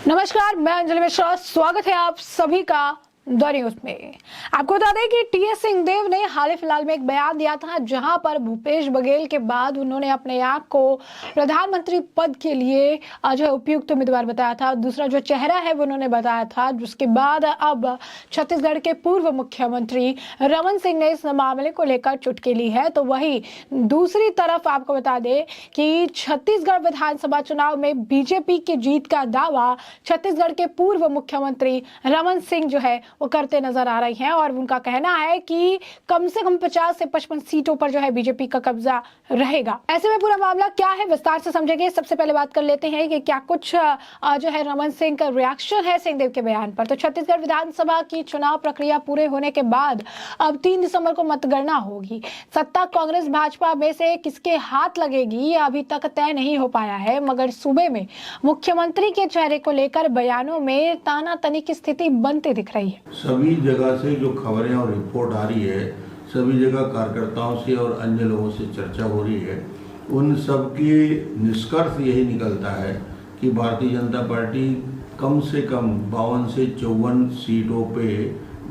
नमस्कार, मैं अंजलि मिश्रा। स्वागत है आप सभी का द न्यूज में। आपको बता दें कि टीएस सिंहदेव ने हाल ही फिलहाल में एक बयान दिया था, जहां पर भूपेश बघेल के बाद उन्होंने अपने आप को प्रधानमंत्री पद के लिए जो है उपयुक्त उम्मीदवार बताया था। दूसरा जो चेहरा है वो उन्होंने बताया था, जिसके बाद अब छत्तीसगढ़ के पूर्व मुख्यमंत्री रमन सिंह ने इस मामले को लेकर चुटकी ली है। तो वही दूसरी तरफ आपको बता दें कि छत्तीसगढ़ विधानसभा चुनाव में बीजेपी की जीत का दावा छत्तीसगढ़ के पूर्व मुख्यमंत्री रमन सिंह जो है वो करते नजर आ रही हैं, और उनका कहना है कि कम से कम 50 से 55 सीटों पर जो है बीजेपी का कब्जा रहेगा। ऐसे में पूरा मामला क्या है, विस्तार से समझेंगे। सबसे पहले बात कर लेते हैं कि क्या कुछ जो है रमन सिंह का रिएक्शन है सिंहदेव के बयान पर। तो छत्तीसगढ़ विधानसभा की चुनाव प्रक्रिया पूरे होने के बाद अब 3 दिसंबर को मतगणना होगी। सत्ता कांग्रेस भाजपा में से किसके हाथ लगेगी अभी तक तय नहीं हो पाया है, मगर सूबे में मुख्यमंत्री के चेहरे को लेकर बयानों में तानातनी की स्थिति बनती दिख रही है। सभी जगह से जो खबरें और रिपोर्ट आ रही है, सभी जगह कार्यकर्ताओं से और अन्य लोगों से चर्चा हो रही है, उन सब की निष्कर्ष यही निकलता है कि भारतीय जनता पार्टी कम से कम 52 से 54 सीटों पे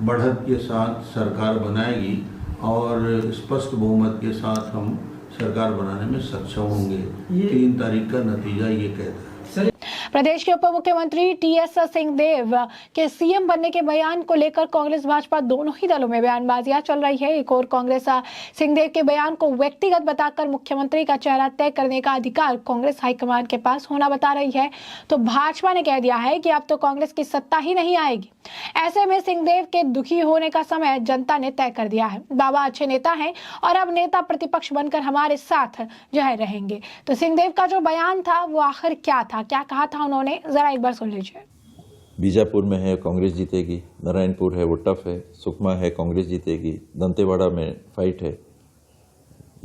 बढ़त के साथ सरकार बनाएगी और स्पष्ट बहुमत के साथ हम सरकार बनाने में सक्षम होंगे। 3 तारीख का नतीजा ये कहता है। प्रदेश के उप मुख्यमंत्री टीएस सिंहदेव के सीएम बनने के बयान को लेकर कांग्रेस भाजपा दोनों ही दलों में बयानबाजियां चल रही है। एक और कांग्रेस सिंहदेव के बयान को व्यक्तिगत बताकर मुख्यमंत्री का चेहरा तय करने का अधिकार कांग्रेस हाईकमान के पास होना बता रही है, तो भाजपा ने कह दिया है कि अब तो कांग्रेस की सत्ता ही नहीं आएगी। ऐसे में सिंहदेव के दुखी होने का समय जनता ने तय कर दिया है। बाबा अच्छे नेता हैं और अब नेता प्रतिपक्ष बनकर हमारे साथ जो है रहेंगे। तो सिंहदेव का जो बयान था वो आखिर क्या था, क्या कहा था उन्होंने, जरा एक बार सुन लीजिए। बीजापुर में है कांग्रेस जीतेगी, नारायणपुर है वो टफ है, सुकमा है कांग्रेस जीतेगी, दंतेवाड़ा में फाइट है।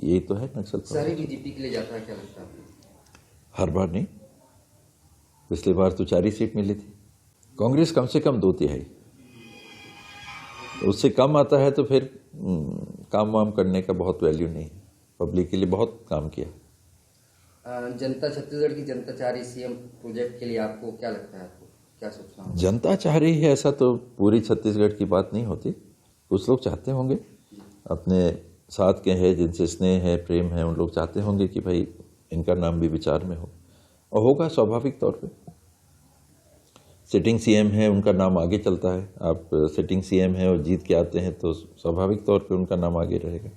यही तो है नक्सल सारी बीजेपी के लिए जाता है, क्या लगता है आपको? हर बार नहीं, पिछली बार तो 4 ही सीट मिली थी। कांग्रेस कम से कम 2/3, उससे कम आता है तो फिर काम वाम करने का बहुत वैल्यू नहीं है। पब्लिक के लिए बहुत काम किया। जनता, छत्तीसगढ़ की जनता चाह रही सीएम प्रोजेक्ट के लिए, आपको क्या लगता है, आपको क्या सोचना है? जनता चाह रही है ऐसा तो पूरी छत्तीसगढ़ की बात नहीं होती। कुछ लोग चाहते होंगे, अपने साथ के हैं जिनसे स्नेह है प्रेम है, उन लोग चाहते होंगे कि भाई इनका नाम भी विचार में हो, और होगा स्वाभाविक तौर पे। सिटिंग सीएम है, उनका नाम आगे चलता है। आप सिटिंग सीएम है और जीत के आते हैं तो स्वाभाविक तौर पे उनका नाम आगे रहेगा।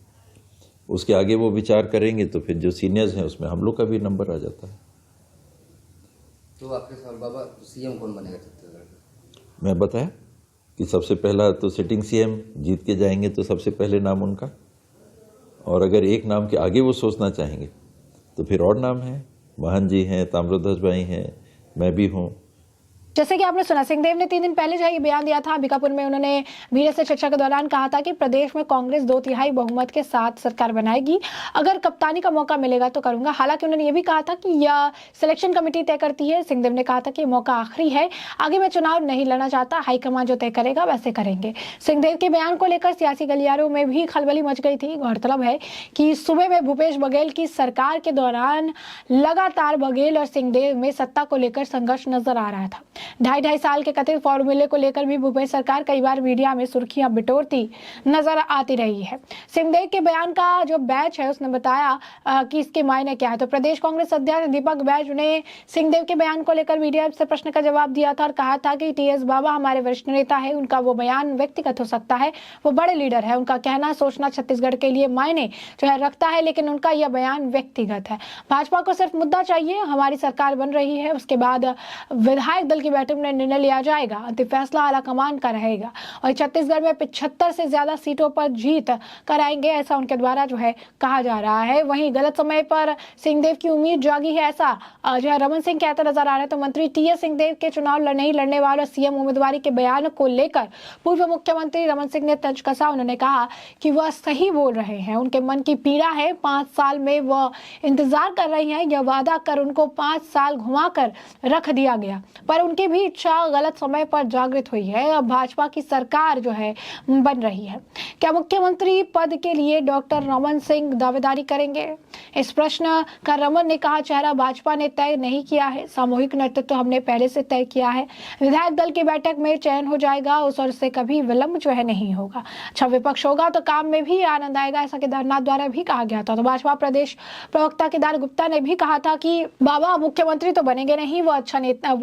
उसके आगे वो विचार करेंगे तो फिर जो सीनियर्स हैं उसमें हम लोग का भी नंबर आ जाता है। तो आपके सवाल बाबा, सीएम कौन बनेगा छत्तीसगढ़ का? मैं बताया कि सबसे पहला तो सिटिंग सीएम जीत के जाएंगे तो सबसे पहले नाम उनका, और अगर एक नाम के आगे वो सोचना चाहेंगे तो फिर और नाम है। महान जी हैं, ताम्रध्वज भाई हैं, मैं भी हूँ। जैसे कि आपने सुना, सिंहदेव ने 3 दिन पहले जो है ये बयान दिया था। अंबिकापुर में उन्होंने मीडिया से चर्चा के दौरान कहा था कि प्रदेश में कांग्रेस 2/3 बहुमत के साथ सरकार बनाएगी, अगर कप्तानी का मौका मिलेगा तो करूंगा। हालांकि उन्होंने ये भी कहा था कि यह सिलेक्शन कमेटी तय करती है। सिंहदेव ने कहा था कि मौका आखिरी है, आगे मैं चुनाव नहीं लड़ना चाहता, हाईकमान जो तय करेगा वैसे करेंगे। सिंहदेव के बयान को लेकर सियासी गलियारों में भी खलबली मच गई थी। गौरतलब है कि सूबे में भूपेश बघेल की सरकार के दौरान लगातार बघेल और सिंहदेव में सत्ता को लेकर संघर्ष नजर आ रहा था। 2.5 साल के कथित फॉर्मूले को लेकर भी भूपेश सरकार कई बार मीडिया में सुर्खियां बिटोरती नजर आती रही है। सिंहदेव के बयान का जो बैच है उसने बताया कि इसके मायने क्या है। तो प्रदेश कांग्रेस अध्यक्ष दीपक बैच ने सिंहदेव के बयान को लेकर मीडिया से प्रश्न का जवाब दिया था और कहा था कि टीएस बाबा हमारे वरिष्ठ नेता है, उनका वो बयान व्यक्तिगत हो सकता है, वो बड़े लीडर है, उनका कहना सोचना छत्तीसगढ़ के लिए मायने जो है रखता है, लेकिन उनका यह बयान व्यक्तिगत है। भाजपा को सिर्फ मुद्दा चाहिए, हमारी सरकार बन रही है, उसके बाद विधायक दल की बैठक में निर्णय लिया जाएगा, अंतिम फैसला आलाकमान का रहेगा, और छत्तीसगढ़ में 75 से ज्यादा सीटों पर जीत कराएंगे, ऐसा उनके द्वारा जो है कहा जा रहा है। वहीं गलत समय पर सिंहदेव की उम्मीद जागी है, ऐसा जो है रमन सिंह कहते नजर आ रहे हैं। तो मंत्री टीएस सिंहदेव के चुनाव नहीं लड़ने वाले सीएम उम्मीदवारी के बयान को लेकर पूर्व मुख्यमंत्री रमन सिंह ने तंज कसा। उन्होंने कहा कि वह सही बोल रहे हैं, उनके मन की पीड़ा है, 5 साल में वह इंतजार कर रही हैं, यह वादा कर उनको 5 साल घुमा कर रख दिया गया, पर उनकी उनकी भी इच्छा गलत समय पर जागृत हुई है। अब भाजपा की सरकार जो है बन रही है। क्या मुख्यमंत्री पद के लिए डॉक्टर रमन सिंह दावेदारी करेंगे? इस प्रश्न का रमन ने कहा, चेहरा भाजपा ने तय नहीं किया है, सामूहिक नेतृत्व हमने पहले से तय किया है। विधायक दल की बैठक में चयन हो जाएगा, उस और से कभी विलंब जो है नहीं होगा। अच्छा विपक्ष होगा तो काम में भी आनंद आएगा, ऐसा केदारनाथ द्वारा भी कहा गया था। तो भाजपा प्रदेश प्रवक्ता केदार गुप्ता ने भी कहा था कि बाबा मुख्यमंत्री तो बनेंगे नहीं, वो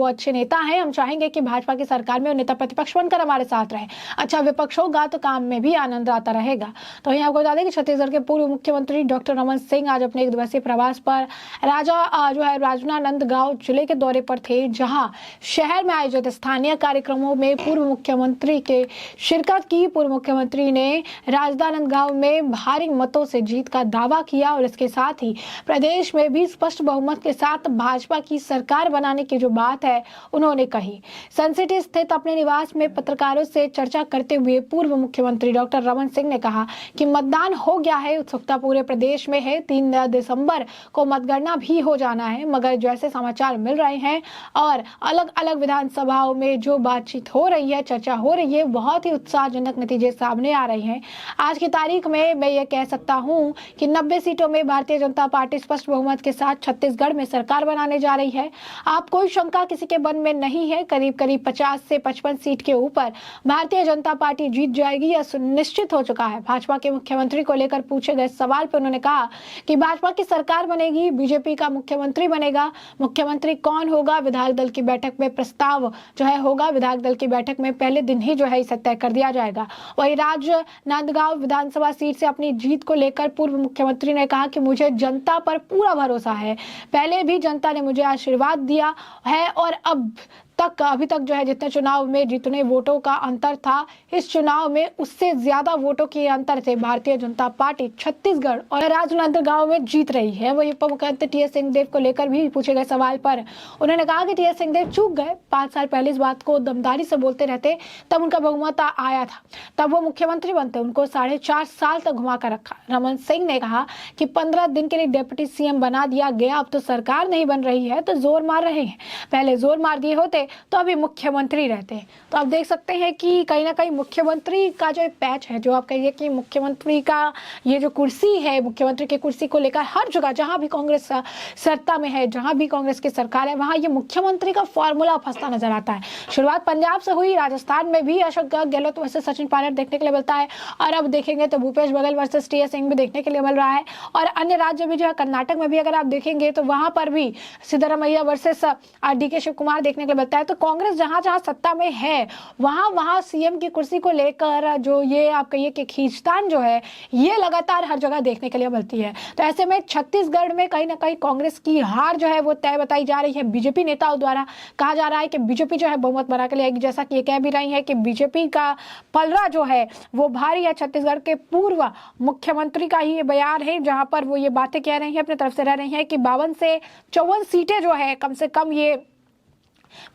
अच्छे नेता हैं, हम चाहेंगे कि भाजपा की सरकार में नेता प्रतिपक्ष बनकर हमारे साथ रहे। अच्छा विपक्ष होगा तो काम में भी आनंद आता रहेगा। तो वहीं आपको बता दें कि छत्तीसगढ़ के पूर्व मुख्यमंत्री डॉक्टर रमन सिंह आज अपने एक दिवसीय प्रवास पर राजनांदगांव जिले के दौरे पर थे, जहां शहर में आयोजित स्थानीय कार्यक्रमों में पूर्व मुख्यमंत्री के शिरकत की। पूर्व मुख्यमंत्री ने राजनांदगांव में भारी मतों से जीत का दावा किया और इसके साथ ही प्रदेश में भी स्पष्ट बहुमत के साथ भाजपा की सरकार बनाने की जो बात है उन्होंने कही। सन सिटी स्थित अपने निवास में पत्रकारों से चर्चा करते हुए पूर्व मुख्यमंत्री डॉक्टर रमन सिंह ने कहा कि मतदान हो गया है, उत्सुकता पूरे प्रदेश में है, 3 दिसंबर को मतगणना भी हो जाना है, मगर जैसे समाचार मिल रहे हैं और अलग अलग विधानसभाओं में जो बातचीत हो रही है, चर्चा हो रही है, बहुत ही उत्साहजनक नतीजे सामने आ रहे हैं। आज की तारीख में मैं ये कह सकता हूँ कि 90 सीटों में भारतीय जनता पार्टी स्पष्ट बहुमत के साथ छत्तीसगढ़ में सरकार बनाने जा रही है। आप कोई शंका किसी के मन में नहीं है, करीब 50 से 55 सीट के ऊपर भारतीय जनता पार्टी जीत जाएगी, यह सुनिश्चित हो चुका है। भाजपा के मुख्यमंत्री को लेकर पूछे गए सवाल पर उन्होंने कहा कि भाजपा की सरकार बनेगी, बीजेपी का मुख्यमंत्री बनेगा। मुख्यमंत्री कौन होगा, विधायक दल की बैठक में प्रस्ताव जो है होगा, विधायक दल की बैठक में पहले दिन ही जो है इसे तय कर दिया जाएगा। वही राजनांदगांव विधानसभा सीट से अपनी जीत को लेकर पूर्व मुख्यमंत्री ने कहा कि मुझे जनता पर पूरा भरोसा है, पहले भी जनता ने मुझे आशीर्वाद दिया है और अभी तक जो है जितने चुनाव में जितने वोटों का अंतर था, इस चुनाव में उससे ज्यादा वोटों के अंतर से भारतीय जनता पार्टी छत्तीसगढ़ और राजनांदगांव में जीत रही है। वही उप मुख्यमंत्री टी.एस. सिंहदेव को लेकर भी पूछे गए सवाल पर उन्होंने कहा कि टी.एस. सिंहदेव चूक गए, 5 साल पहले इस बात को दमदारी से बोलते रहते, तब उनका बहुमत आया था, तब वो मुख्यमंत्री बनते, उनको 4.5 साल तक घुमा कर रखा। रमन सिंह ने कहा कि 15 दिन के लिए डिप्टी सीएम बना दिया गया, अब तो सरकार नहीं बन रही है तो जोर मार रहे हैं, पहले जोर मार दिए होते तो अभी मुख्यमंत्री रहते हैं। तो आप देख सकते हैं कि कहीं ना कहीं मुख्यमंत्री का जो पैच है, जो आप कहिए कि मुख्यमंत्री का ये जो कुर्सी है, मुख्यमंत्री की कुर्सी को लेकर हर जगह जहां भी कांग्रेस सत्ता में है, जहां भी कांग्रेस की सरकार है, वहां ये मुख्यमंत्री का फॉर्मूला फंसता नजर आता है। शुरुआत पंजाब से हुई, राजस्थान में भी अशोक गहलोत वर्सेस सचिन पायलट देखने के लिए मिलता है, और अब देखेंगे तो भूपेश बघेल वर्सेस टी.एस. सिंह भी देखने के लिए मिल रहा है। और अन्य राज्य भी जो है, कर्नाटक में भी अगर आप देखेंगे तो वहां पर भी सिद्धरामैया वर्सेस डी.के. शिव कुमार देखने के लिए मिलता है। तो कांग्रेस जहां जहां सत्ता में है वहां सीएम की कुर्सी को लेकर जो ये आप कहिए कि खींचतान जो है, ये लगातार हर जगह देखने के लिए मिलती है। तो ऐसे में छत्तीसगढ़ में कहीं ना कहीं कांग्रेस की हार जो है वो तय बताई जा रही है। बीजेपी नेताओं द्वारा कहा जा रहा है कि बीजेपी जो है बहुमत बना के लाएगी, जैसा कि ये कह भी रही है कि बीजेपी का पलड़ा जो है वो भारी है। छत्तीसगढ़ के पूर्व मुख्यमंत्री का ही ये बयान है, जहां पर वो ये बातें कह रही है, अपनी तरफ से रह रही है कि 52 से 54 सीटें जो है कम से कम ये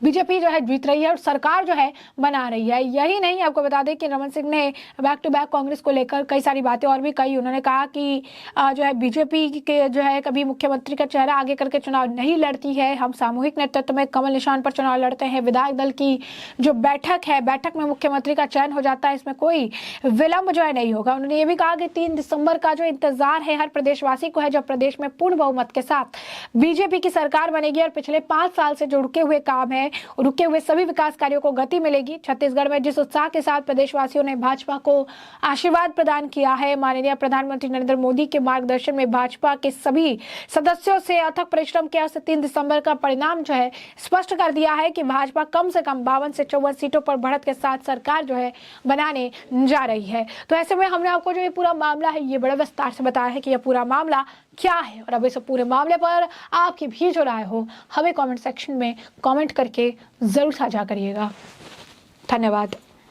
बीजेपी जो है जीत रही है और सरकार जो है बना रही है। यही नहीं, आपको बता दें कि रमन सिंह ने बैक टू बैक कांग्रेस को लेकर कई सारी बातें और भी कही। उन्होंने कहा कि जो है बीजेपी के जो है कभी मुख्यमंत्री का चेहरा आगे करके चुनाव नहीं लड़ती है, हम सामूहिक नेतृत्व में कमल निशान पर चुनाव लड़ते हैं। विधायक दल की जो बैठक है, बैठक में मुख्यमंत्री का चयन हो जाता है, इसमें कोई विलंब जो है नहीं होगा। उन्होंने ये भी कहा कि 3 दिसंबर का जो इंतजार है हर प्रदेशवासी को है, जब प्रदेश में पूर्ण बहुमत के साथ बीजेपी की सरकार बनेगी और पिछले 5 साल से जो रुके हुए काम है, रुके हुए सभी विकास कार्यों को गति मिलेगी। छत्तीसगढ़ में जिस उत्साह के साथ प्रदेशवासियों ने भाजपा को आशीर्वाद प्रदान किया है, माननीय प्रधानमंत्री नरेंद्र मोदी के मार्गदर्शन में भाजपा के सभी सदस्यों से अथक परिश्रम किया, 3 दिसंबर का परिणाम जो है स्पष्ट कर दिया है कि भाजपा कम से कम 52 से 54 सीटों पर बढ़त के साथ सरकार जो है बनाने जा रही है। तो ऐसे में हमने आपको जो ये पूरा मामला है ये बड़े विस्तार से बताया है कि यह पूरा मामला क्या है, और अब इस पूरे मामले पर आपकी भी जो राय हो हमें कमेंट सेक्शन में कमेंट करके जरूर साझा करिएगा। धन्यवाद।